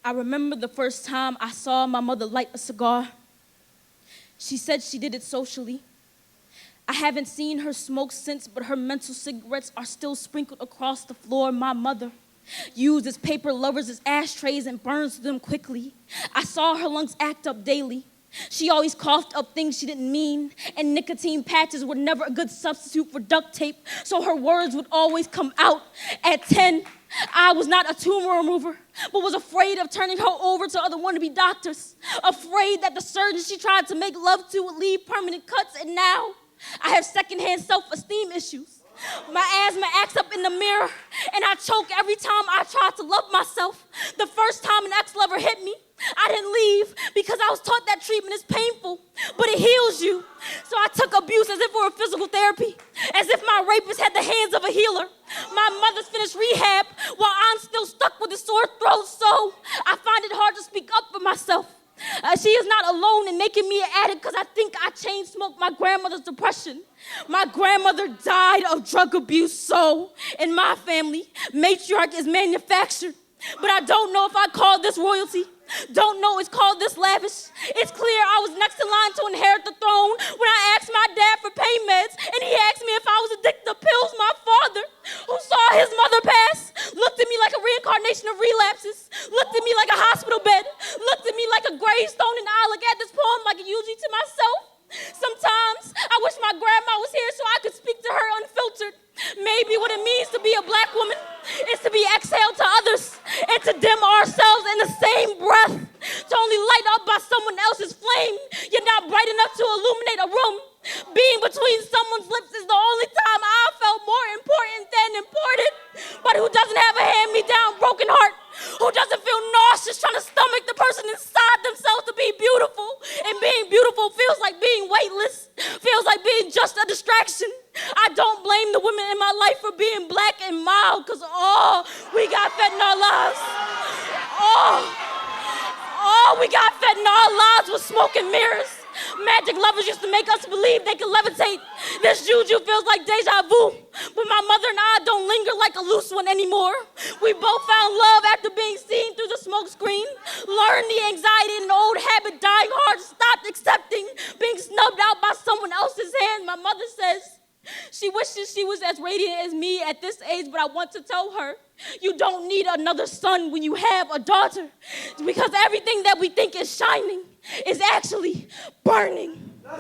I remember the first time I saw my mother light a cigar. She said she did it socially. I haven't seen her smoke since, but her mental cigarettes are still sprinkled across the floor. My mother uses paper lovers as ashtrays and burns them quickly. I saw her lungs act up daily. She always coughed up things she didn't mean, and nicotine patches were never a good substitute for duct tape, so her words would always come out. At 10, I was not a tumor remover, but was afraid of turning her over to other wannabe doctors, afraid that the surgeon she tried to make love to would leave permanent cuts, and now I have secondhand self-esteem issues. My asthma acts up in the mirror, and I choke every time I try to love myself. The first time an ex-lover hit me, I didn't leave because I was taught that treatment is painful, but it heals you. So I took abuse as if it were physical therapy, as if my rapist had the hands of a healer. My mother's finished rehab while I'm still stuck with a sore throat, so I find it hard to speak up for myself. She is not alone in making me an addict because I think I chain smoked my grandmother's depression. My grandmother died of drug abuse, so in my family, matriarch is manufactured. But I don't know if I call this royalty. Don't know it's called this lavish. It's clear I was next in line to inherit the throne when I asked my dad for pain meds, and he asked me if I was addicted to pills. My father, who saw his mother pass, looked at me like a reincarnation of relapses, looked at me like a hospital bed, looked at me like a gravestone, and I look at this poem like a eulogy to myself. Sometimes I wish my grandma was here so I could speak to her unfiltered. Maybe what it means to be a black woman is to be exhaled to others and to dim ourselves in the same breath, to only light up by someone else's flame, yet not bright enough to illuminate a room. Being between someone's lips is the only time I felt more important than important. But who doesn't have a hand-me-down broken heart? Who doesn't feel nauseous trying to stomach the person inside themselves to be beautiful? And being beautiful feels like being weightless, feels like being just a distraction. I don't blame the women in my life for being black and mild, because we got fed in our lives. All we got fed in our lives was smoke and mirrors. Magic lovers used to make us believe they could levitate. This juju feels like deja vu, but my mother and I don't linger like a loose one anymore. We both found love after being seen through the smoke screen, learned the anxiety and an old habit dying hard, stopped accepting being snubbed out by someone else's hand. My mother says she wishes she was as radiant as me at this age, but I want to tell her, you don't need another son when you have a daughter, because everything that we think is shining is actually burning. Wow!